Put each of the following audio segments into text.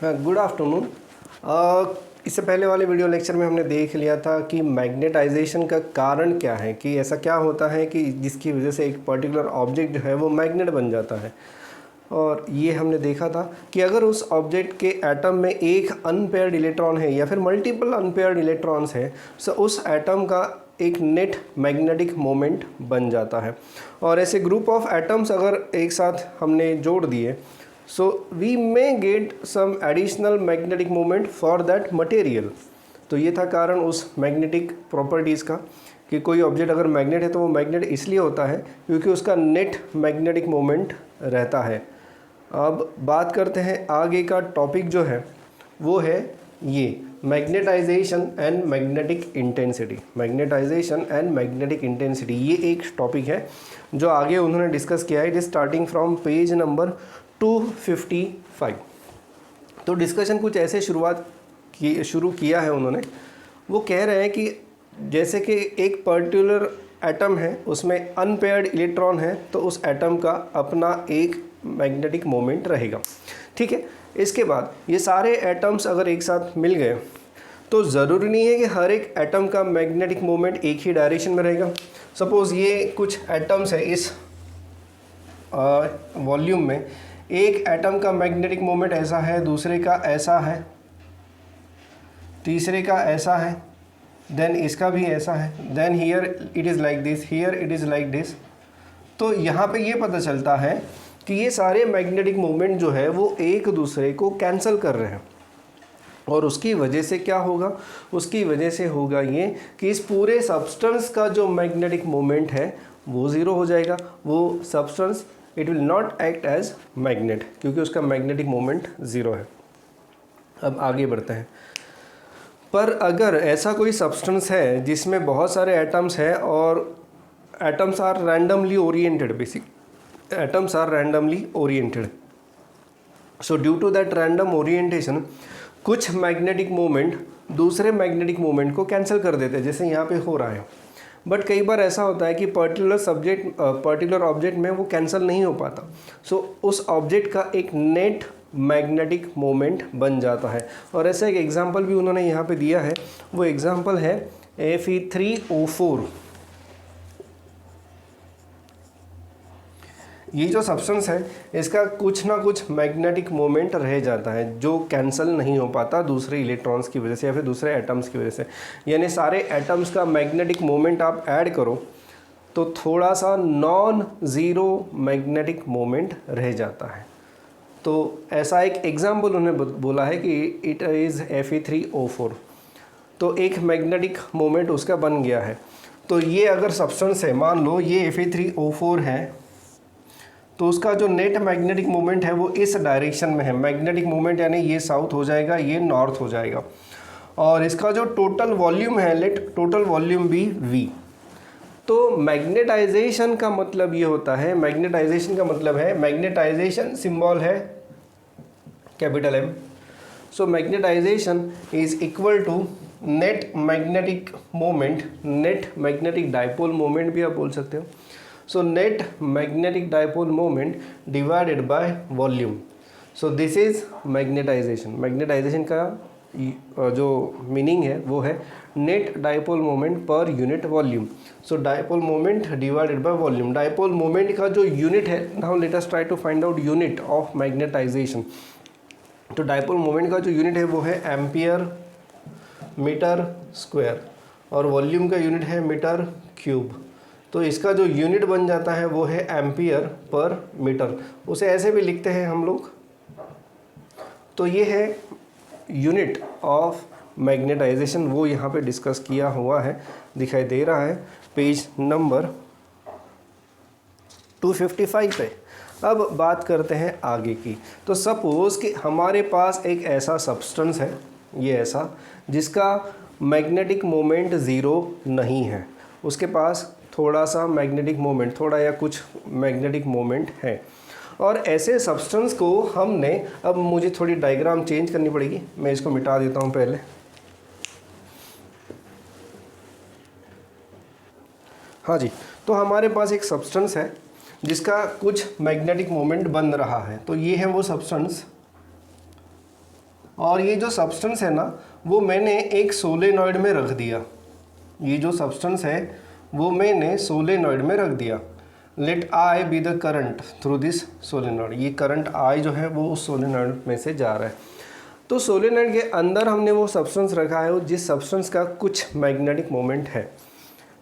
हाँ, good afternoon. इससे पहले वाले वीडियो लेक्चर में हमने देख लिया था कि मैग्नेटाइजेशन का कारण क्या है, कि ऐसा क्या होता है कि जिसकी वजह से एक पर्टिकुलर ऑब्जेक्ट जो है वो मैग्नेट बन जाता है। और ये हमने देखा था कि अगर उस ऑब्जेक्ट के एटम में एक अनपेयर्ड इलेक्ट्रॉन है या फिर मल्टीपल अनपेयर्ड इलेक्ट्रॉन्स है, तो उस एटम का एक नेट मैग्नेटिक मोमेंट बन जाता है। और ऐसे ग्रुप ऑफ एटम्स अगर एक साथ हमने जोड़ दिए, so we may get some additional magnetic moment for that material। तो ये था कारण उस मैग्नेटिक प्रॉपर्टीज़ का कि कोई ऑब्जेक्ट अगर मैग्नेट है तो वो मैग्नेट इसलिए होता है क्योंकि उसका नेट मैग्नेटिक मोमेंट रहता है। अब बात करते हैं आगे का टॉपिक जो है वो है ये magnetization and magnetic intensity. Magnetization and magnetic intensity ये एक टॉपिक है जो आगे उन्होंने डिस्कस किया है। It is starting from page number 255। तो डिस्कशन कुछ ऐसे शुरू किया है उन्होंने। वो कह रहे हैं कि जैसे कि एक पर्टिकुलर एटम है, उसमें अनपेयर्ड इलेक्ट्रॉन है, तो उस एटम का अपना एक मैग्नेटिक मोमेंट रहेगा। ठीक है, इसके बाद ये सारे एटम्स अगर एक साथ मिल गए तो ज़रूरी नहीं है कि हर एक एटम का मैग्नेटिक मोमेंट एक ही डायरेक्शन में रहेगा। सपोज़ ये कुछ एटम्स है, इस वॉल्यूम में एक एटम का मैग्नेटिक मोमेंट ऐसा है, दूसरे का ऐसा है, तीसरे का ऐसा है, देन इसका भी ऐसा है, then here it is like this, here it is like this. तो यहाँ पे ये पता चलता है कि ये सारे मैग्नेटिक मोमेंट जो है वो एक दूसरे को कैंसिल कर रहे हैं। और उसकी वजह से क्या होगा? उसकी वजह से होगा ये कि इस पूरे सब्सटेंस का जो मैग्नेटिक मोमेंट है वो ज़ीरो हो जाएगा। वो substance it will not act as magnet क्योंकि उसका मैग्नेटिक मोमेंट ज़ीरो है। अब आगे बढ़ते हैं। पर अगर ऐसा कोई सब्सटेंस है जिसमें बहुत सारे एटम्स हैं और atoms are randomly oriented, basic atoms are randomly oriented, so due to that random orientation कुछ मैग्नेटिक मोमेंट दूसरे मैग्नेटिक मोमेंट को कैंसिल कर देते हैं, जैसे यहाँ पे हो रहा है। बट कई बार ऐसा होता है कि पर्टिकुलर ऑब्जेक्ट में वो कैंसिल नहीं हो पाता। सो उस ऑब्जेक्ट का एक नेट मैग्नेटिक मोमेंट बन जाता है। और ऐसा एक एग्जांपल भी उन्होंने यहाँ पे दिया है। वो एग्जांपल है Fe3O4। ये जो सब्सटेंस है इसका कुछ ना कुछ मैग्नेटिक मोमेंट रह जाता है जो कैंसिल नहीं हो पाता दूसरे इलेक्ट्रॉन्स की वजह से या फिर दूसरे एटम्स की वजह से। यानी सारे एटम्स का मैग्नेटिक मोमेंट आप ऐड करो तो थोड़ा सा नॉन ज़ीरो मैग्नेटिक मोमेंट रह जाता है। तो ऐसा एक एग्जाम्पल उन्होंने बोला है कि इट इज़ Fe3O4। तो एक मैग्नेटिक मोमेंट उसका बन गया है। तो ये अगर सब्सटेंस है, मान लो ये Fe3O4 है, तो उसका जो नेट मैग्नेटिक मोमेंट है वो इस डायरेक्शन में है। मैग्नेटिक मोमेंट यानी ये साउथ हो जाएगा, ये नॉर्थ हो जाएगा। और इसका जो टोटल वॉल्यूम है, let total volume be V। तो मैग्नेटाइजेशन का मतलब ये होता है, मैग्नेटाइजेशन का मतलब है, मैग्नेटाइजेशन सिंबल है capital M। So magnetization is equal to net magnetic moment, net magnetic dipole moment भी आप बोल सकते हो। So net magnetic dipole moment divided by volume। So this is magnetization। magnetization का जो मीनिंग है वो है net dipole moment per unit volume. So dipole moment divided by volume। dipole moment का जो यूनिट है, now let us try to find out unit of magnetization। तो dipole moment का जो यूनिट है वो है एम्पियर मीटर स्क्वायर और वॉल्यूम का यूनिट है मीटर क्यूब। तो इसका जो यूनिट बन जाता है वो है एम्पियर पर मीटर। उसे ऐसे भी लिखते हैं हम लोग। तो ये है यूनिट ऑफ मैग्नेटाइजेशन, वो यहाँ पे डिस्कस किया हुआ है, दिखाई दे रहा है पेज नंबर 255 पे। अब बात करते हैं आगे की। तो सपोज़ कि हमारे पास एक ऐसा सब्सटेंस है, ये ऐसा, जिसका मैग्नेटिक मोमेंट ज़ीरो नहीं है, उसके पास थोड़ा सा मैग्नेटिक मोमेंट, थोड़ा या कुछ मैग्नेटिक मोमेंट है। और ऐसे सब्सटेंस को हमने, अब मुझे थोड़ी डायग्राम चेंज करनी पड़ेगी, मैं इसको मिटा देता हूँ पहले। हाँ जी, तो हमारे पास एक सब्सटेंस है जिसका कुछ मैग्नेटिक मोमेंट बन रहा है। तो ये है वो सब्सटेंस और ये जो सब्सटेंस है ना वो मैंने एक सोलेनॉइड में रख दिया, ये जो सब्सटेंस है वो मैंने सोलेनॉइड में रख दिया। Let I be the current through this solenoid, ये करंट आई जो है वो उस सोलेनॉइड में से जा रहा है। तो सोलेनॉइड के अंदर हमने वो सब्सटेंस रखा है जिस सब्सटेंस का कुछ मैग्नेटिक मोमेंट है।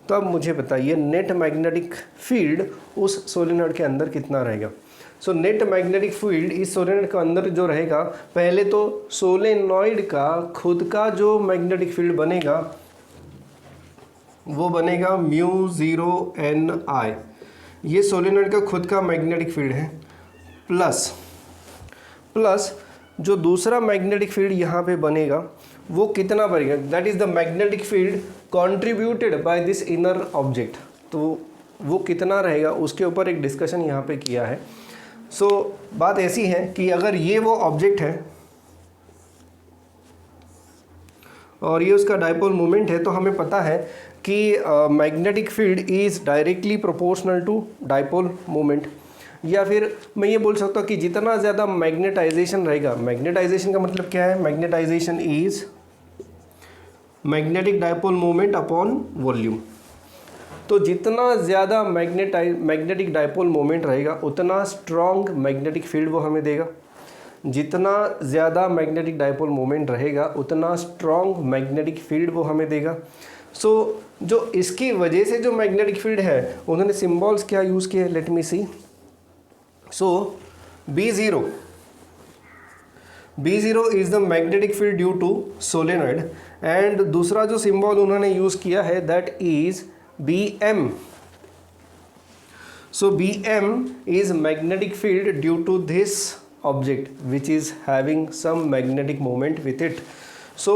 तो अब मुझे बताइए नेट मैग्नेटिक फील्ड उस सोलेनॉइड के अंदर कितना रहेगा। सो नेट मैग्नेटिक फील्ड इस सोलेनॉइड के अंदर जो रहेगा, पहले तो सोलेनॉइड का खुद का जो मैग्नेटिक फील्ड बनेगा वो बनेगा म्यू ज़ीरो एन आई, ये सोलेनॉइड का खुद का मैग्नेटिक फील्ड है, प्लस जो दूसरा मैग्नेटिक फील्ड यहाँ पे बनेगा वो कितना बनेगा, that is the magnetic field contributed by this inner object. तो वो कितना रहेगा उसके ऊपर एक डिस्कशन यहाँ पे किया है। सो बात ऐसी है कि अगर ये वो ऑब्जेक्ट है और ये उसका डाइपोल मोमेंट है, तो हमें पता है कि magnetic field is directly proportional to dipole moment. या फिर मैं ये बोल सकता हूँ कि जितना ज़्यादा मैग्नेटाइजेशन रहेगा, मैग्नेटाइजेशन का मतलब क्या है, magnetization is magnetic dipole moment upon volume. तो जितना ज़्यादा मैग्नेटिक डाइपोल मोमेंट रहेगा उतना स्ट्रॉन्ग मैग्नेटिक फील्ड वो हमें देगा। जितना ज़्यादा मैग्नेटिक डाइपोल मोमेंट रहेगा उतना स्ट्रॉन्ग मैग्नेटिक फील्ड वो हमें देगा। सो जो इसकी वजह से जो मैग्नेटिक फील्ड है उन्होंने सिम्बॉल्स क्या यूज़ किए, let me see. So B0 is the magnetic field due to solenoid, and दूसरा जो सिंबल उन्होंने यूज़ किया है that is BM। So BM is magnetic field due to this object which is having some magnetic moment with it. So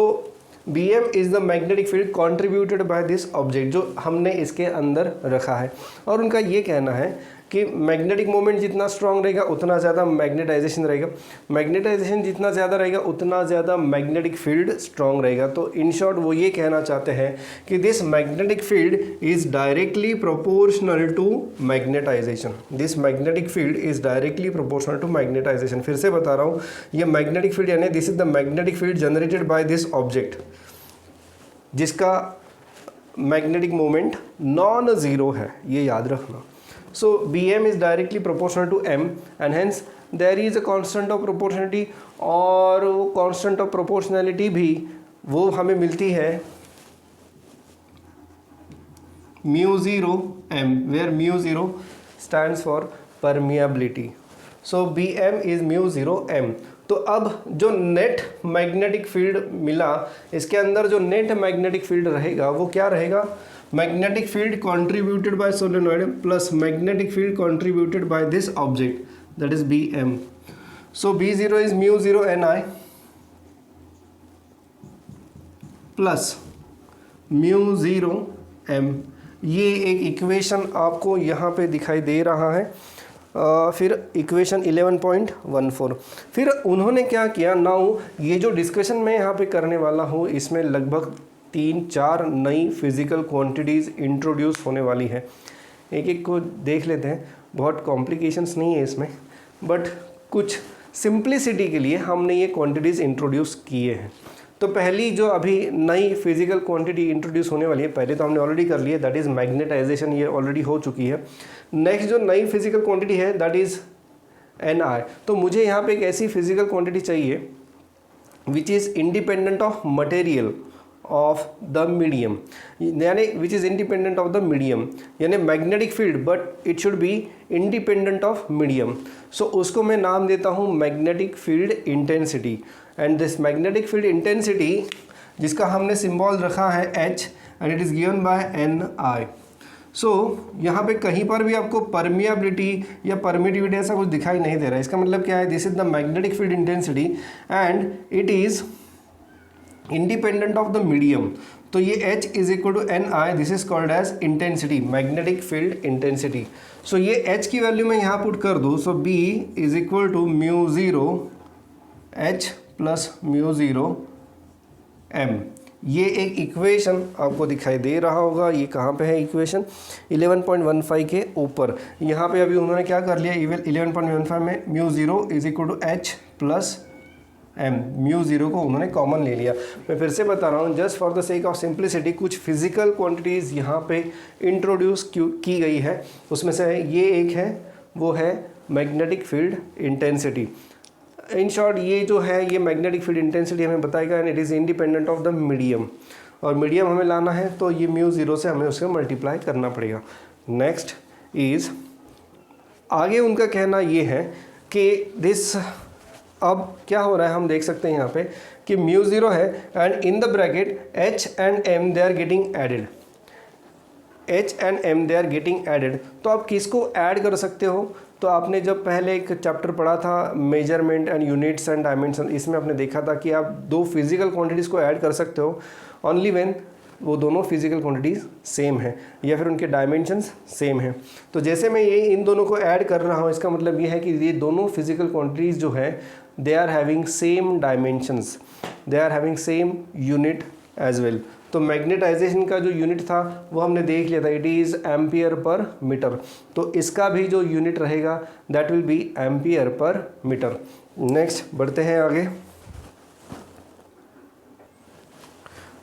BM is the magnetic field contributed by this object, जो हमने इसके अंदर रखा है। और उनका ये कहना है कि मैग्नेटिक मोमेंट जितना स्ट्रॉन्ग रहेगा उतना ज़्यादा मैग्नेटाइजेशन रहेगा, मैग्नेटाइजेशन जितना ज़्यादा रहेगा उतना ज़्यादा मैग्नेटिक फील्ड स्ट्रॉन्ग रहेगा। तो इन शॉर्ट वो ये कहना चाहते हैं कि this magnetic field is directly proportional to magnetization, this magnetic field is directly proportional to magnetization. फिर से बता रहा हूँ, ये मैग्नेटिक फील्ड यानी this is the magnetic field generated by this object जिसका मैग्नेटिक मोमेंट नॉन ज़ीरो है, ये याद रखना। So BM is directly proportional to M and hence there is a constant of proportionality, और वो constant of proportionality भी वो हमें मिलती है mu zero M, where mu zero stands for permeability. So BM is mu zero M। तो अब जो नेट मैग्नेटिक फील्ड मिला, इसके अंदर जो नेट मैग्नेटिक फील्ड रहेगा वो क्या रहेगा, magnetic field contributed by solenoid plus magnetic field contributed by this object, that is BM. So B0 is mu 0 Ni plus mu 0 M। ये एक इक्वेशन आपको यहाँ पे दिखाई दे रहा है। फिर इक्वेशन 11.14। फिर उन्होंने क्या किया, नाउ ये जो डिस्कशन मैं यहाँ पे करने वाला हूँ इसमें लगभग 3-4 नई फिज़िकल क्वांटिटीज़ इंट्रोड्यूस होने वाली है। एक एक को देख लेते हैं, बहुत कॉम्प्लिकेशंस नहीं है इसमें, बट कुछ सिंप्लिसिटी के लिए हमने ये क्वांटिटीज़ इंट्रोड्यूस किए हैं। तो पहली जो अभी नई फिज़िकल क्वांटिटी इंट्रोड्यूस होने वाली है, पहले तो हमने ऑलरेडी कर लिया, दैट इज़ मैग्नेटाइजेशन, ये ऑलरेडी हो चुकी है। नेक्स्ट जो नई फिज़िकल क्वांटिटी है दैट इज़ Ni। तो मुझे यहाँ पे एक ऐसी फिज़िकल क्वांटिटी चाहिए which is independent of material of the medium, यानी which is independent of the medium, यानी magnetic field but it should be independent of medium. So उसको मैं नाम देता हूँ magnetic field intensity. And this magnetic field intensity जिसका हमने symbol रखा है H and it is given by Ni। So यहाँ पे कहीं पर भी आपको परमिएबिलिटी या परमिटिविटी ऐसा कुछ दिखाई नहीं दे रहा है। इसका मतलब क्या है, this is the magnetic field intensity and it is independent of the medium. तो ये H is equal to Ni, this is called as intensity, magnetic field intensity. So ये H की वैल्यू मैं यहाँ पुट कर दूँ, so B is equal to mu zero H plus mu zero M। ये एक इक्वेशन आपको दिखाई दे रहा होगा, ये कहाँ पे है इक्वेशन 11.15 के ऊपर। यहाँ पे अभी उन्होंने क्या कर लिया, 11.15 में mu zero is equal to H plus M, mu zero को उन्होंने कॉमन ले लिया। मैं फिर से बता रहा हूँ, just for the sake of simplicity कुछ फिजिकल क्वांटिटीज़ यहाँ पे इंट्रोड्यूस की गई है। उसमें से ये एक है, वो है magnetic field intensity. In short ये जो है ये मैग्नेटिक फील्ड इंटेंसिटी हमें बताएगा and it is independent of the medium, और मीडियम हमें लाना है तो ये म्यू ज़ीरो से हमें उससे मल्टीप्लाई करना पड़ेगा। नेक्स्ट इज़, आगे उनका कहना ये है कि दिस, अब क्या हो रहा है हम देख सकते हैं यहाँ पे कि म्यू ज़ीरो है and in the bracket H and M they are getting added, H and M they are getting added. तो आप किसको ऐड कर सकते हो? तो आपने जब पहले एक चैप्टर पढ़ा था measurement and units and dimension, इसमें आपने देखा था कि आप दो फिजिकल क्वांटिटीज़ को ऐड कर सकते हो ओनली व्हेन वो दोनों फिजिकल क्वांटिटीज़ सेम है या फिर उनके डायमेंशंस सेम हैं। तो जैसे मैं ये इन दोनों को ऐड कर रहा हूँ, इसका मतलब ये है कि ये दोनों फिजिकल क्वांटिटीज़ जो है they are having same dimensions, they are having same unit as well. तो मैग्नेटाइजेशन का जो यूनिट था वो हमने देख लिया था, it is ampere per metre. तो इसका भी जो यूनिट रहेगा that will be ampere per metre. Next बढ़ते हैं आगे।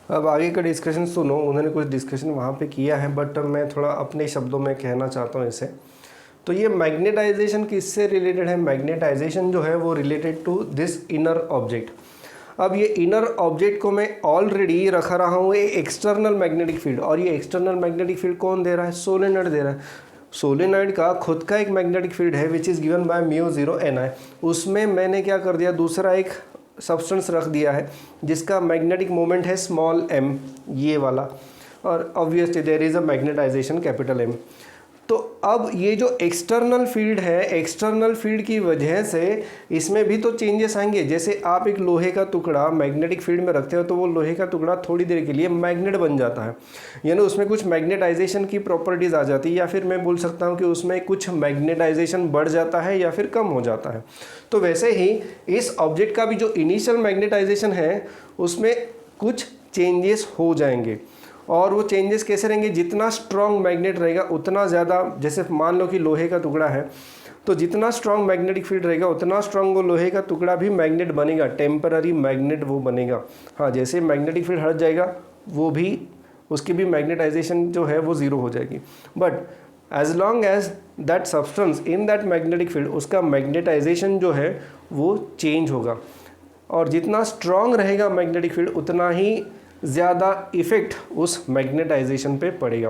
अब आगे का डिस्कशन सुनो, उन्होंने कुछ डिस्कशन वहाँ पे किया है बट मैं थोड़ा अपने शब्दों में कहना चाहता हूँ इसे। तो ये मैग्नेटाइजेशन किससे रिलेटेड है? मैग्नेटाइजेशन जो है वो related to this inner object. अब ये इनर ऑब्जेक्ट को मैं ऑलरेडी रखा रहा हूँ एक एक्सटर्नल मैग्नेटिक फील्ड, और ये एक्सटर्नल मैग्नेटिक फील्ड कौन दे रहा है? सोलेनॉइड दे रहा है। सोलेनॉइड का खुद का एक मैग्नेटिक फील्ड है which is given by mu zero N I. उसमें मैंने क्या कर दिया, दूसरा एक सब्सटेंस रख दिया है जिसका मैग्नेटिक मोमेंट है स्मॉल m, ये वाला, और obviously there is a magnetization capital M। तो अब ये जो एक्सटर्नल फील्ड है, एक्सटर्नल फील्ड की वजह से इसमें भी तो चेंजेस आएंगे। जैसे आप एक लोहे का टुकड़ा मैग्नेटिक फील्ड में रखते हो तो वो लोहे का टुकड़ा थोड़ी देर के लिए मैग्नेट बन जाता है, यानी उसमें कुछ मैग्नेटाइजेशन की प्रॉपर्टीज़ आ जाती है, या फिर मैं बोल सकता हूँ कि उसमें कुछ मैग्नेटाइजेशन बढ़ जाता है या फिर कम हो जाता है। तो वैसे ही इस ऑब्जेक्ट का भी जो इनिशियल मैग्नेटाइजेशन है उसमें कुछ चेंजेस हो जाएंगे, और वो चेंजेस कैसे रहेंगे? जितना स्ट्रॉन्ग मैग्नेट रहेगा उतना ज़्यादा, जैसे मान लो कि लोहे का टुकड़ा है तो जितना स्ट्रॉन्ग मैग्नेटिक फील्ड रहेगा उतना स्ट्रॉन्ग वो लोहे का टुकड़ा भी मैग्नेट बनेगा, टेम्पररी मैग्नेट वो बनेगा। हाँ, जैसे मैग्नेटिक फील्ड हट जाएगा वो भी, उसकी भी मैग्नेटाइजेशन जो है वो ज़ीरो हो जाएगी। But as long as that substance in that magnetic field, उसका मैग्नेटाइजेशन जो है वो चेंज होगा, और जितना स्ट्रॉन्ग रहेगा मैग्नेटिक फील्ड उतना ही ज़्यादा इफेक्ट उस मैग्नेटाइजेशन पे पड़ेगा।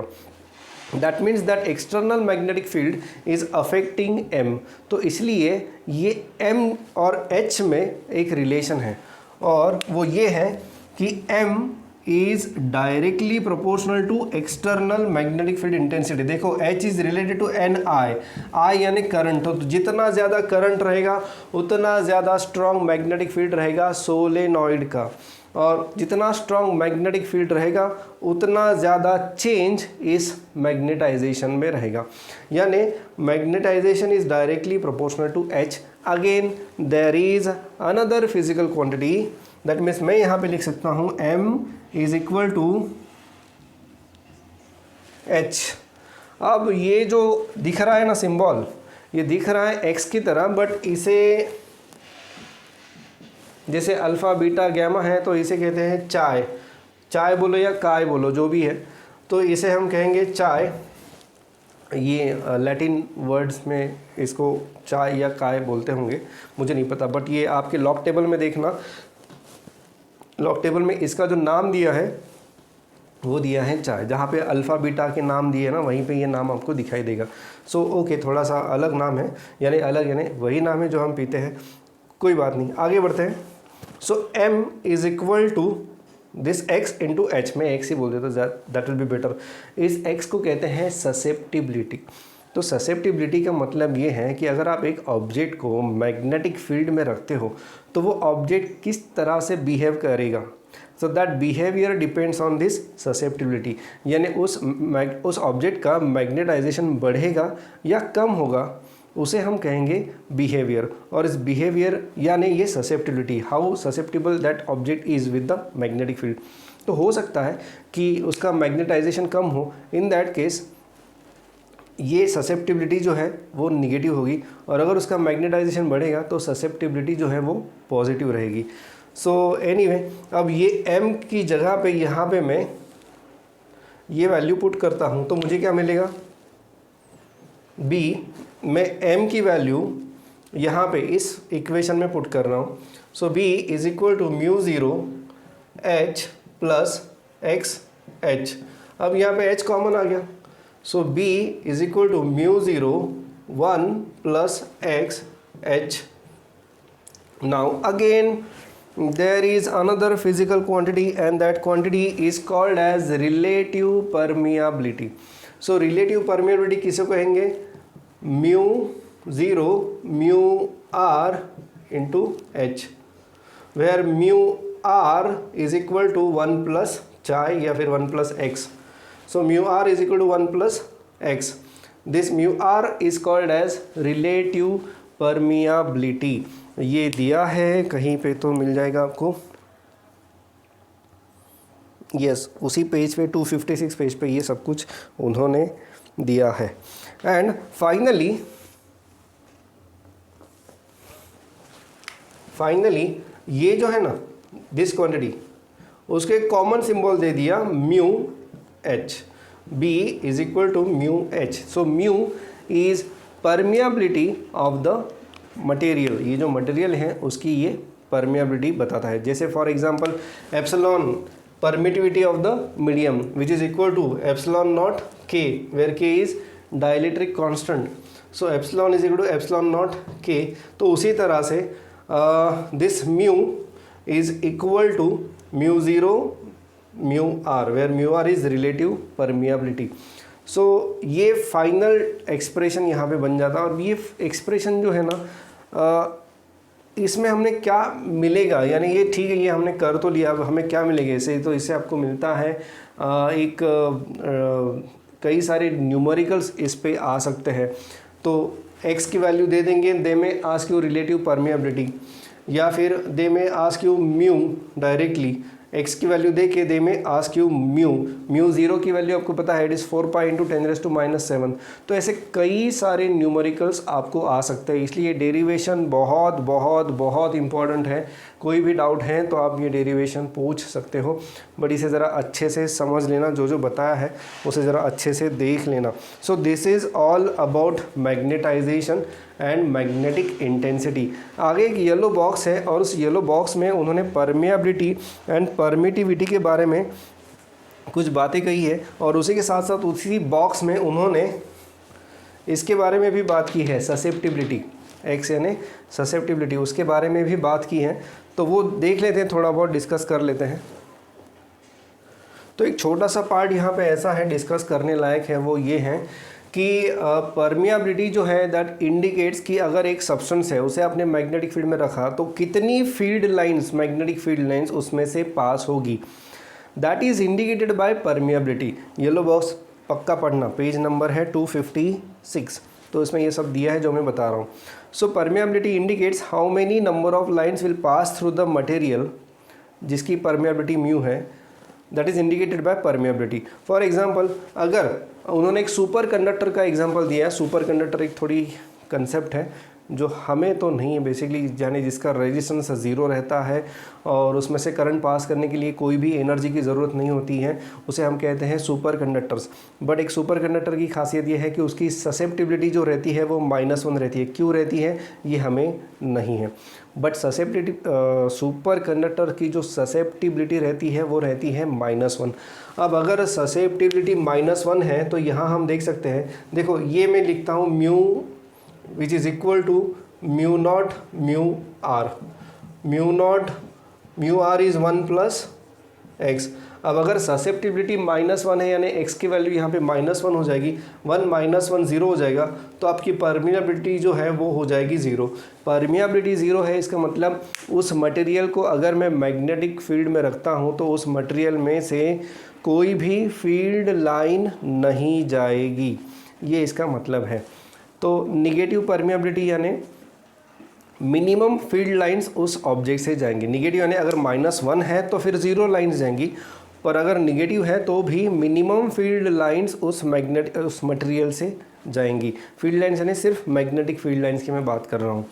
That means that external magnetic field is affecting M। तो इसलिए ये M और H में एक रिलेशन है, और वो ये है कि M is directly proportional to external magnetic field intensity. देखो H is related to NI, I यानी करंट। तो जितना ज़्यादा करंट रहेगा उतना ज़्यादा स्ट्रॉन्ग मैग्नेटिक फील्ड रहेगा सोलेनॉइड का, और जितना स्ट्रॉन्ग मैग्नेटिक फील्ड रहेगा उतना ज़्यादा चेंज इस मैग्नेटाइजेशन में रहेगा, यानी magnetization is directly proportional to H। Again there is another physical quantity, that means मैं यहाँ पे लिख सकता हूँ M is equal to H। अब ये जो दिख रहा है ना सिंबल, ये दिख रहा है X की तरह, बट इसे जैसे अल्फ़ा बीटा गैमा है तो इसे कहते हैं चाय, चाय बोलो या काय बोलो जो भी है, तो इसे हम कहेंगे चाय। ये लैटिन वर्ड्स में इसको चाय या काय बोलते होंगे, मुझे नहीं पता, बट ये आपके लॉग टेबल में देखना, लॉग टेबल में इसका जो नाम दिया है वो दिया है चाय, जहाँ पे अल्फ़ा बीटा के नाम दिए ना वहीं पे ये नाम आपको दिखाई देगा। सो ओके, थोड़ा सा अलग नाम है, यानी अलग यानी वही नाम है जो हम पीते हैं, कोई बात नहीं, आगे बढ़ते हैं। So M is equal to this X into H, मैं X ही बोल देता, दैट विल बी बेटर। इस X को कहते हैं ससेप्टिबिलिटी। तो ससेप्टिबिलिटी का मतलब ये है कि अगर आप एक ऑब्जेक्ट को मैग्नेटिक फील्ड में रखते हो तो वो ऑब्जेक्ट किस तरह से बिहेव करेगा, so that behaviour depends on this susceptibility, यानी उस ऑब्जेक्ट का मैग्नेटाइजेशन बढ़ेगा या कम होगा उसे हम कहेंगे बिहेवियर। और इस बिहेवियर यानी ये susceptibility, how susceptible that object is with the magnetic field. तो हो सकता है कि उसका मैग्नेटाइजेशन कम हो, इन दैट केस ये ससेप्टिबिलिटी जो है वो निगेटिव होगी, और अगर उसका मैग्नेटाइजेशन बढ़ेगा तो ससेप्टिबिलिटी जो है वो पॉजिटिव रहेगी। सो एनीवे, अब ये m की जगह पे यहाँ पे मैं ये वैल्यू पुट करता हूँ तो मुझे क्या मिलेगा, b, मैं m की वैल्यू यहाँ पे इस इक्वेशन में पुट कर रहा हूँ। So b is equal to mu zero h plus X H. अब यहाँ पे h कॉमन आ गया, so b is equal to mu zero 1 plus X H. Now again there is another physical quantity and that quantity is called as relative permeability. So relative permeability किसे कहेंगे, mu zero mu R into H, where mu R is equal to 1 plus chi या फिर 1 plus X. So mu R is equal to 1 plus X. This mu R is called as relative permeability. ये दिया है कहीं पे तो मिल जाएगा आपको, यस उसी पेज पे 256 पेज पे ये सब कुछ उन्होंने दिया है। एंड फाइनली ये जो है ना दिस क्वांटिटी, उसके कॉमन सिंबल दे दिया mu H, B is equal to mu H. So mu is permeability of the material, ये जो मटेरियल है उसकी ये परमियाबिलिटी बताता है। जैसे for example epsilon permittivity of the medium which is equal to epsilon naught K, where K is dielectric constant. So epsilon is equal to epsilon naught K. तो उसी तरह से this mu is equal to mu zero mu R, where mu R is relative permeability. So ये final expression यहाँ पे बन जाता है। और ये एक्सप्रेशन जो है ना इसमें हमने क्या मिलेगा, यानी ये ठीक है ये हमने कर तो लिया, अब हमें क्या मिलेगा इससे, तो इससे आपको मिलता है कई सारे न्यूमेरिकल्स इस पे आ सकते हैं। तो x की वैल्यू दे देंगे, दे में आस्क यू रिलेटिव परमियाबिलिटी, या फिर दे में ask you mu directly, x की वैल्यू दे के दे में आस्क यू म्यू ज़ीरो की वैल्यू आपको पता है इट इज़ 4 पाई इंटू 10⁻⁻⁷। तो ऐसे कई सारे न्यूमेरिकल्स आपको आ सकते हैं, इसलिए डेरिवेशन बहुत बहुत बहुत इंपॉर्टेंट है। कोई भी डाउट है तो आप ये डेरिवेशन पूछ सकते हो, बट इसे ज़रा अच्छे से समझ लेना, जो जो बताया है उसे ज़रा अच्छे से देख लेना। So this is all about magnetization and magnetic intensity. आगे एक येलो बॉक्स है और उस येलो बॉक्स में उन्होंने परमियाबिलिटी एंड परमिटिविटी के बारे में कुछ बातें कही है, और उसी के साथ साथ उसी बॉक्स में उन्होंने इसके बारे में भी बात की है, ससेप्टिबिलिटी, एक्स यानी ससेप्टिबिलिटी, उसके बारे में भी बात की है। तो वो देख लेते हैं, थोड़ा बहुत डिस्कस कर लेते हैं। तो एक छोटा सा पार्ट यहाँ पे ऐसा है डिस्कस करने लायक है, वो ये है कि परमियाबिलिटी जो है दैट इंडिकेट्स कि अगर एक सब्सटेंस है उसे आपने मैग्नेटिक फील्ड में रखा तो कितनी field lines, magnetic field lines उसमें से पास होगी, that is indicated by permeability. Yellow box पक्का पढ़ना, पेज नंबर है 256, तो इसमें ये सब दिया है जो मैं बता रहा हूँ। So permeability indicates how many number of lines will pass through the material जिसकी परमियाबिलिटी म्यू है, that is indicated by permeability. For example अगर उन्होंने एक सुपर कंडक्टर का एग्जांपल दिया है, सुपर कंडक्टर एक थोड़ी कंसेप्ट है जो हमें तो नहीं है बेसिकली, यानी जिसका रेजिस्टेंस ज़ीरो रहता है और उसमें से करंट पास करने के लिए कोई भी एनर्जी की ज़रूरत नहीं होती है, उसे हम कहते हैं सुपर कंडक्टर्स। बट एक सुपर कंडक्टर की खासियत ये है कि उसकी ससेप्टिबिलिटी जो रहती है वो -1 रहती है। क्यों रहती है ये हमें नहीं है, बट ससेप्टिबिलिटी सुपर कंडक्टर की जो ससेप्टिबिलिटी रहती है वो रहती है -1। अब अगर ससेप्टिबिलिटी -1 है तो यहाँ हम देख सकते हैं, देखो ये मैं लिखता हूँ mu which is equal to mu not mu R, mu R is 1 plus X. अब अगर ससेप्टिबिलिटी -1 है यानी x की वैल्यू यहाँ पे -1 हो जाएगी, 1 - 1 0 हो जाएगा, तो आपकी परमियाबिलिटी जो है वो हो जाएगी 0। परमियाबिलिटी 0 है, इसका मतलब उस मटेरियल को अगर मैं मैग्नेटिक फील्ड में रखता हूँ तो उस मटेरियल में से कोई भी फील्ड लाइन नहीं जाएगी, ये इसका मतलब है। तो निगेटिव परमियाबिलिटी यानी मिनिमम फील्ड लाइंस उस ऑब्जेक्ट से जाएंगी। निगेटिव यानी अगर -1 है तो फिर 0 लाइंस जाएंगी, पर अगर निगेटिव है तो भी मिनिमम फील्ड लाइंस उस मटेरियल से जाएंगी। फील्ड लाइन्स यानी सिर्फ मैग्नेटिक फील्ड लाइन्स की मैं बात कर रहा हूँ,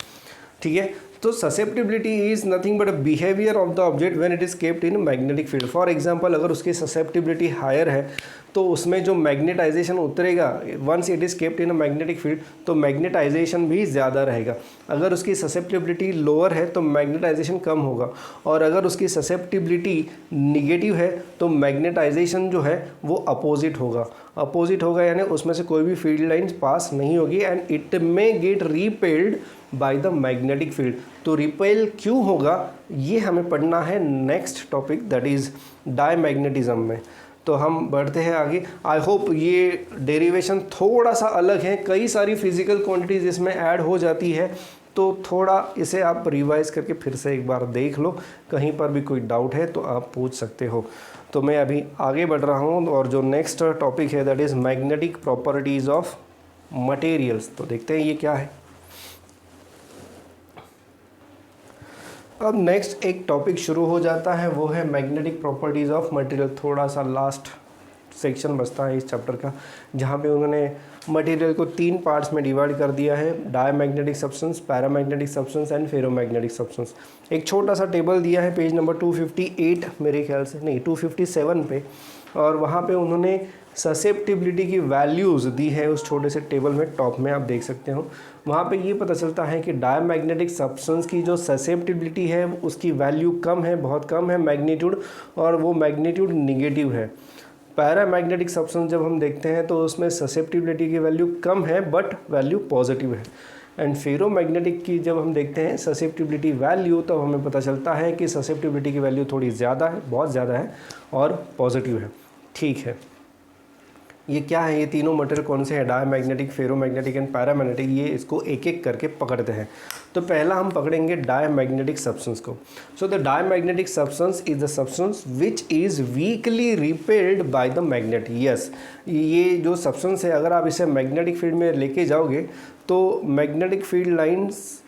ठीक है। तो susceptibility is nothing but a behaviour of the object when it is kept in magnetic field. For example, अगर उसकी ससेप्टिबिलिटी हायर है तो उसमें जो मैग्नेटाइजेशन उतरेगा once it is kept in a magnetic field, तो मैग्नेटाइजेशन भी ज़्यादा रहेगा। अगर उसकी ससेप्टिबिलिटी लोअर है तो मैग्नेटाइजेशन कम होगा, और अगर उसकी ससेप्टिबिलिटी निगेटिव है तो मैग्नेटाइजेशन जो है वो अपोजिट होगा यानी उसमें से कोई भी फील्ड लाइन्स पास नहीं होगी and it may gate repelled by the magnetic field. तो रिपेल क्यों होगा ये हमें पढ़ना है next topic, that is diamagnetism में। तो हम बढ़ते हैं आगे। आई होप ये डेरिवेशन थोड़ा सा अलग है, कई सारी फिजिकल क्वांटिटीज इसमें ऐड हो जाती है, तो थोड़ा इसे आप रिवाइज करके फिर से एक बार देख लो, कहीं पर भी कोई डाउट है तो आप पूछ सकते हो। तो मैं अभी आगे बढ़ रहा हूँ और जो नेक्स्ट टॉपिक है that is magnetic properties of materials. तो देखते हैं ये क्या है। अब नेक्स्ट एक टॉपिक शुरू हो जाता है, वो है मैग्नेटिक प्रॉपर्टीज़ ऑफ मटेरियल। थोड़ा सा लास्ट सेक्शन बचता है इस चैप्टर का, जहाँ पे उन्होंने मटेरियल को 3 पार्ट्स में डिवाइड कर दिया है, diamagnetic substance, paramagnetic substance and ferromagnetic substance. एक छोटा सा टेबल दिया है पेज नंबर 258 मेरे ख्याल से, नहीं 257 पे, और वहाँ पे उन्होंने ससेप्टिबिलिटी की वैल्यूज़ दी है उस छोटे से टेबल में, टॉप में आप देख सकते हो। वहाँ पे ये पता चलता है कि डायमैग्नेटिक सब्सटेंस की जो ससेप्टिबिलिटी है उसकी वैल्यू कम है, बहुत कम है मैग्नीट्यूड, और वो मैग्नीट्यूड निगेटिव है। पैरामैग्नेटिक सब्सटेंस जब हम देखते हैं तो उसमें ससेप्टिबिलिटी की वैल्यू कम है बट वैल्यू पॉजिटिव है। एंड फेरोमैग्नेटिक की जब हम देखते हैं ससेप्टिबिलिटी वैल्यू, तो हमें पता चलता है कि ससेप्टिबिलिटी की वैल्यू थोड़ी ज़्यादा है, बहुत ज़्यादा है और पॉजिटिव है, ठीक है। ये क्या है, ये तीनों मटेरियल कौन से हैं, डायमैग्नेटिक, फेरोमैग्नेटिक एंड पैरामैग्नेटिक, ये इसको एक एक करके पकड़ते हैं। तो पहला हम पकड़ेंगे डायमैग्नेटिक सब्सटेंस को। So the diamagnetic substance is the substance which is weekly repelled by the magnet. Yes, ये जो सब्सटेंस है अगर आप इसे मैग्नेटिक फील्ड में लेके जाओगे तो मैग्नेटिक फील्ड लाइन्स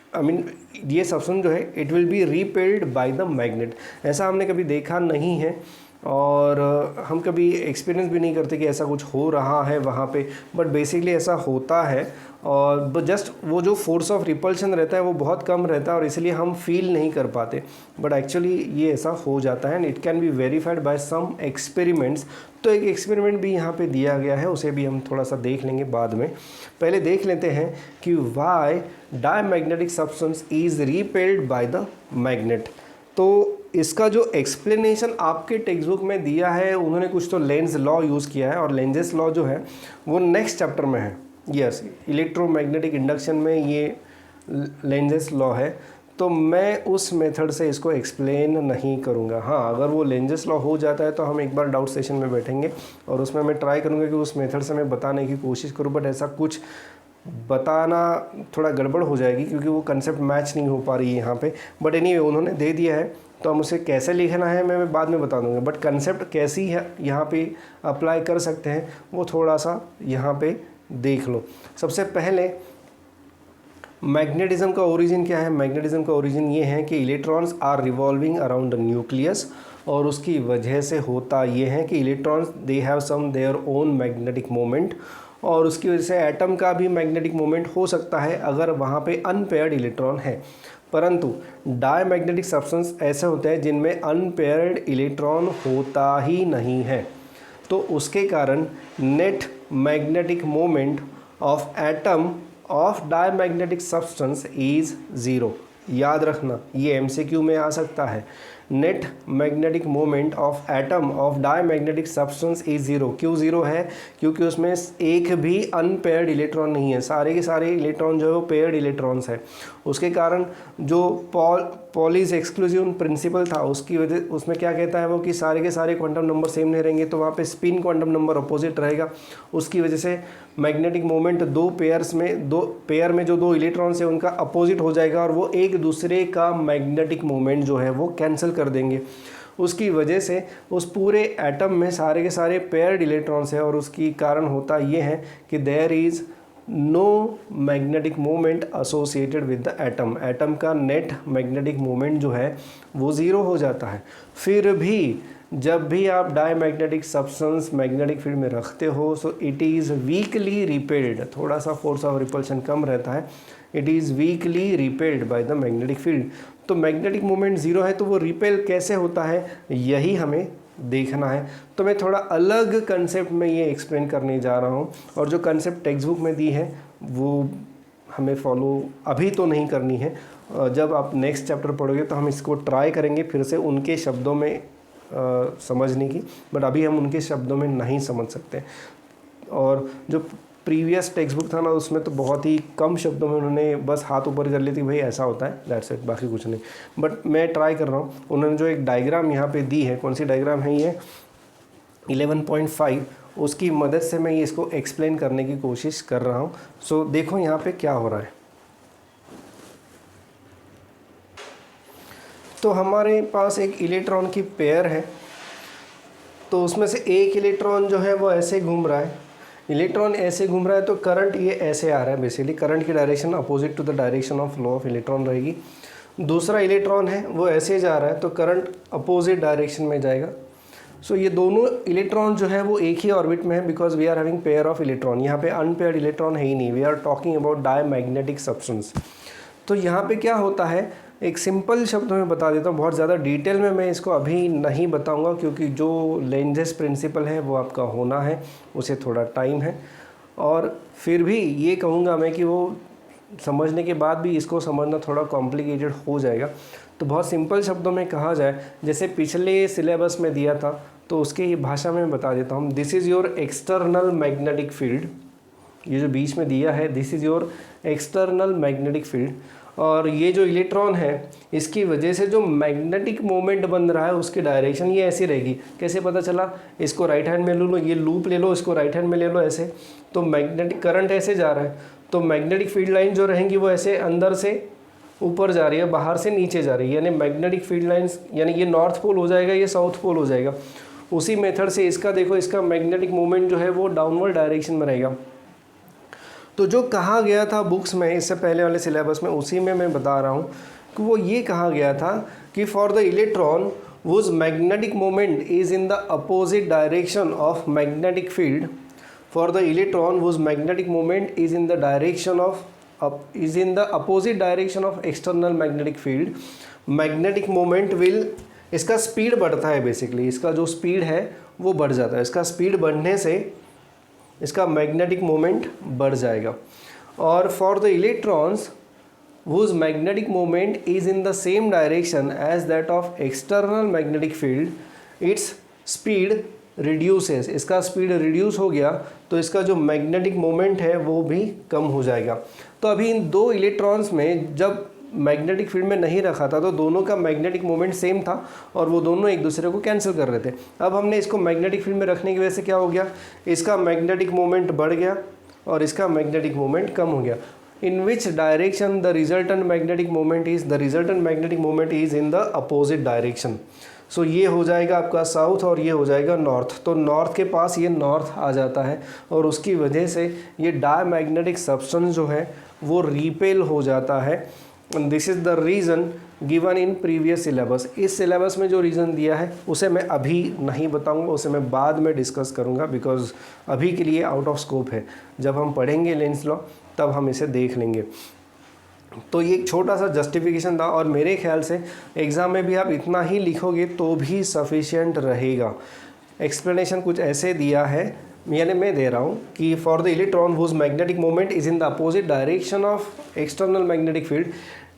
ये सब्सटेंस जो है it will be repelled by the magnet. ऐसा हमने कभी देखा नहीं है और हम कभी एक्सपीरियंस भी नहीं करते कि ऐसा कुछ हो रहा है वहाँ पे, बट बेसिकली ऐसा होता है। और जस्ट वो जो फोर्स ऑफ रिपल्शन रहता है वो बहुत कम रहता है और इसलिए हम फील नहीं कर पाते, बट एक्चुअली ये ऐसा हो जाता है and it can be verified by some experiments. तो एक एक्सपेरिमेंट भी यहाँ पे दिया गया है, उसे भी हम थोड़ा सा देख लेंगे बाद में। पहले देख लेते हैं कि why diamagnetic substance is repelled by the magnet. तो इसका जो एक्सप्लेनेशन आपके टेक्स्ट बुक में दिया है, उन्होंने कुछ तो लेंज लॉ यूज़ किया है और लेंजेस लॉ जो है वो नेक्स्ट चैप्टर में है। यस, इलेक्ट्रोमैग्नेटिक इंडक्शन में ये लेंजेस लॉ है, तो मैं उस मेथड से इसको एक्सप्लेन नहीं करूँगा। हाँ, अगर वो लेंजेस लॉ हो जाता है तो हम एक बार डाउट सेशन में बैठेंगे और उसमें मैं ट्राई करूँगा कि उस मेथड से मैं बताने की कोशिश करूँ, बट ऐसा कुछ बताना थोड़ा गड़बड़ हो जाएगी क्योंकि वो कंसेप्ट मैच नहीं हो पा रही है यहाँ पे। बट एनीवे उन्होंने दे दिया है तो हम उसे कैसे लिखना है मैं बाद में बता दूंगा, बट कंसेप्ट कैसी है यहाँ पे अप्लाई कर सकते हैं वो थोड़ा सा यहाँ पे देख लो। सबसे पहले मैग्नेटिज्म का ओरिजिन क्या है। मैग्नेटिज्म का ओरिजिन ये है कि electrons are revolving around the nucleus, और उसकी वजह से होता ये है कि electrons they have some their own magnetic moment, और उसकी वजह से एटम का भी मैग्नेटिक मोमेंट हो सकता है अगर वहाँ पे अनपेयर्ड इलेक्ट्रॉन है। परंतु डायमैग्नेटिक सब्सटेंस ऐसे होते हैं जिनमें अनपेयर्ड इलेक्ट्रॉन होता ही नहीं है, तो उसके कारण net magnetic moment of atom of diamagnetic substance is zero. याद रखना, ये एमसीक्यू में आ सकता है। Net magnetic moment of atom of diamagnetic substance is zero. क्यों ज़ीरो है? क्योंकि उसमें एक भी अनपेयर्ड इलेक्ट्रॉन नहीं है, सारे के सारे इलेक्ट्रॉन जो है वो पेयर्ड इलेक्ट्रॉन्स है। उसके कारण जो पॉलीज एक्सक्लूसिव प्रिंसिपल था उसकी वजह उसमें क्या कहता है वो कि सारे के सारे क्वांटम नंबर सेम नहीं रहेंगे, तो वहाँ पे स्पिन क्वांटम नंबर अपोजिट रहेगा। उसकी वजह से मैग्नेटिक मोमेंट दो पेयर में जो दो इलेक्ट्रॉन्स है उनका अपोजिट हो जाएगा और वो एक दूसरे का मैग्नेटिक मोमेंट जो है वो कैंसिल कर देंगे। उसकी वजह से उस पूरे एटम में सारे के सारे पेयर्ड इलेक्ट्रॉन्स है और उसकी कारण होता ये है कि there is no magnetic moment associated with the atom, atom का नेट मैग्नेटिक मोमेंट जो है वो ज़ीरो हो जाता है। फिर भी जब भी आप डायमैग्नेटिक सब्सटेंस मैग्नेटिक फील्ड में रखते हो so it is weekly repelled, थोड़ा सा फोर्स ऑफ रिपल्शन कम रहता है, it is weekly repelled by the magnetic field. तो मैग्नेटिक मोमेंट ज़ीरो है तो वो रिपेल कैसे होता है यही हमें देखना है। तो मैं थोड़ा अलग कंसेप्ट में ये एक्सप्लेन करने जा रहा हूँ, और जो कंसेप्ट टेक्स्ट बुक में दी है वो हमें फॉलो अभी तो नहीं करनी है, जब आप नेक्स्ट चैप्टर पढ़ोगे तो हम इसको ट्राई करेंगे फिर से उनके शब्दों में समझने की, बट अभी हम उनके शब्दों में नहीं समझ सकते। और जो प्रीवियस टेक्स्ट बुक था ना उसमें तो बहुत ही कम शब्दों में उन्होंने बस हाथ ऊपर कर ली थी, भाई ऐसा होता है, दैट्स इट, बाकी कुछ नहीं। बट मैं ट्राई कर रहा हूँ, उन्होंने जो एक डायग्राम यहाँ पे दी है, कौन सी डायग्राम है ये 11.5, उसकी मदद से मैं ये इसको एक्सप्लेन करने की कोशिश कर रहा हूँ। सो देखो यहाँ पे क्या हो रहा है। तो हमारे पास एक इलेक्ट्रॉन की पेयर है, तो उसमें से एक इलेक्ट्रॉन जो है वो ऐसे घूम रहा है, इलेक्ट्रॉन ऐसे घूम रहा है तो करंट ये ऐसे आ रहा है, बेसिकली करंट की direction opposite to the direction of flow of electron रहेगी। दूसरा इलेक्ट्रॉन है वो ऐसे जा रहा है तो करंट अपोजिट डायरेक्शन में जाएगा। सो ये दोनों इलेक्ट्रॉन जो है वो एक ही ऑर्बिट में है, because we are having pair of electron, यहाँ पे अनपेयर्ड इलेक्ट्रॉन है ही नहीं, we are talking about diamagnetic substance. तो यहाँ पे क्या होता है, एक सिंपल शब्द में बता देता हूँ, बहुत ज़्यादा डिटेल में मैं इसको अभी नहीं बताऊँगा क्योंकि जो लेंजेस प्रिंसिपल है वो आपका होना है, उसे थोड़ा टाइम है। और फिर भी ये कहूँगा मैं कि वो समझने के बाद भी इसको समझना थोड़ा कॉम्प्लिकेटेड हो जाएगा। तो बहुत सिंपल शब्दों में कहा जाए, जैसे पिछले सिलेबस में दिया था तो उसकी भाषा में बता देता हूँ। This is your external magnetic field, ये जो बीच में दिया है this is your external magnetic field, और ये जो इलेक्ट्रॉन है इसकी वजह से जो मैग्नेटिक मोमेंट बन रहा है उसकी डायरेक्शन ये ऐसी रहेगी। कैसे पता चला, इसको राइट हैंड में ले लो, ये लूप ले लो, इसको राइट हैंड में ले लो ऐसे, तो मैग्नेटिक करंट ऐसे जा रहा है तो मैग्नेटिक फील्ड लाइन जो रहेंगी वो ऐसे अंदर से ऊपर जा रही है, बाहर से नीचे जा रही है, यानी मैग्नेटिक फील्ड लाइन्स, यानी ये नॉर्थ पोल हो जाएगा, ये साउथ पोल हो जाएगा। उसी मेथड से इसका देखो, इसका मैग्नेटिक मोमेंट जो है वो डाउनवर्ड डायरेक्शन में रहेगा। तो जो कहा गया था बुक्स में इससे पहले वाले सिलेबस में, उसी में मैं बता रहा हूँ कि वो ये कहा गया था कि for the electron whose magnetic moment is in the opposite direction of magnetic field, for the electron whose magnetic moment is in the direction of is in the opposite direction of external magnetic field, magnetic moment will, इसका speed बढ़ता है, basically इसका जो speed है वो बढ़ जाता है, इसका स्पीड बढ़ने से इसका मैग्नेटिक मोमेंट बढ़ जाएगा। और for the electrons whose magnetic moment is in the same direction as that of external magnetic field, its speed reduces, इसका स्पीड रिड्यूस हो गया तो इसका जो मैग्नेटिक मोमेंट है वो भी कम हो जाएगा। तो अभी इन दो इलेक्ट्रॉन्स में जब मैग्नेटिक फील्ड में नहीं रखा था तो दोनों का मैग्नेटिक मोमेंट सेम था और वो दोनों एक दूसरे को कैंसिल कर रहे थे। अब हमने इसको मैग्नेटिक फील्ड में रखने की वजह से क्या हो गया, इसका मैग्नेटिक मोमेंट बढ़ गया और इसका मैग्नेटिक मोमेंट कम हो गया। In which direction the resultant magnetic moment is? The resultant magnetic moment is in the opposite direction. So ये हो जाएगा आपका साउथ और ये हो जाएगा नॉर्थ। तो नॉर्थ के पास ये नॉर्थ आ जाता है और उसकी वजह से ये डायमैग्नेटिक सब्सटेंस जो है वो रिपेल हो जाता है। This is the reason given in previous syllabus. इस सिलेबस में जो रीज़न दिया है उसे मैं अभी नहीं बताऊंगा, उसे मैं बाद में डिस्कस करूंगा बिकॉज अभी के लिए आउट ऑफ स्कोप है। जब हम पढ़ेंगे लेंस लॉ तब हम इसे देख लेंगे। तो ये एक छोटा सा जस्टिफिकेशन था और मेरे ख्याल से एग्ज़ाम में भी आप इतना ही लिखोगे तो भी सफिशिएंट रहेगा। एक्सप्लेनेशन कुछ ऐसे दिया है, यानी मैं दे रहा हूँ कि for the electron whose magnetic moment is in the opposite direction of external magnetic field,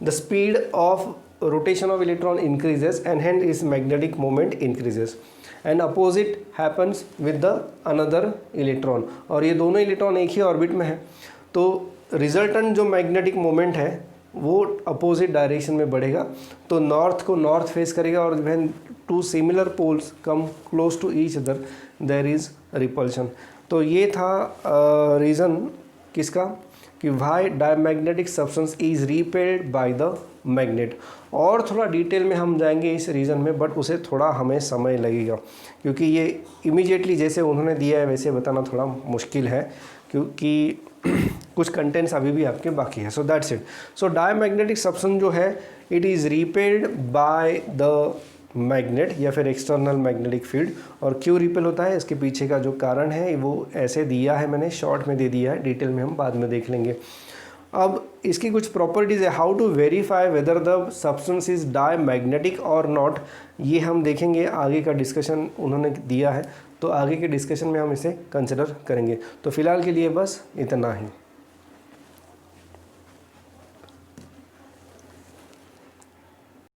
the speed of rotation of electron increases and hence is magnetic moment increases and opposite happens with the another electron. और ये दोनों electron एक ही orbit में है तो resultant जो magnetic moment है वो अपोजिट डायरेक्शन में बढ़ेगा, तो नॉर्थ को नॉर्थ फेस करेगा और when two similar poles come close to each other there is repulsion. तो ये था रीज़न किसका, कि why diamagnetic substance is repelled by the magnet. और थोड़ा डिटेल में हम जाएंगे इस रीज़न में, बट उसे थोड़ा हमें समय लगेगा क्योंकि ये इमीडिएटली जैसे उन्होंने दिया है वैसे बताना थोड़ा मुश्किल है, क्योंकि कुछ कंटेंट्स अभी भी आपके बाकी है। So that's it. So diamagnetic substance जो है it is repelled by the magnet या फिर एक्सटर्नल मैग्नेटिक फील्ड। और क्यों रिपेल होता है, इसके पीछे का जो कारण है वो ऐसे दिया है, मैंने शॉर्ट में दे दिया है, डिटेल में हम बाद में देख लेंगे। अब इसकी कुछ प्रॉपर्टीज़ है, how to verify whether the substance is diamagnetic और नॉट, ये हम देखेंगे, आगे का डिस्कशन उन्होंने दिया है, तो आगे के डिस्कशन में हम इसे कंसिडर करेंगे। तो फिलहाल के लिए बस इतना ही।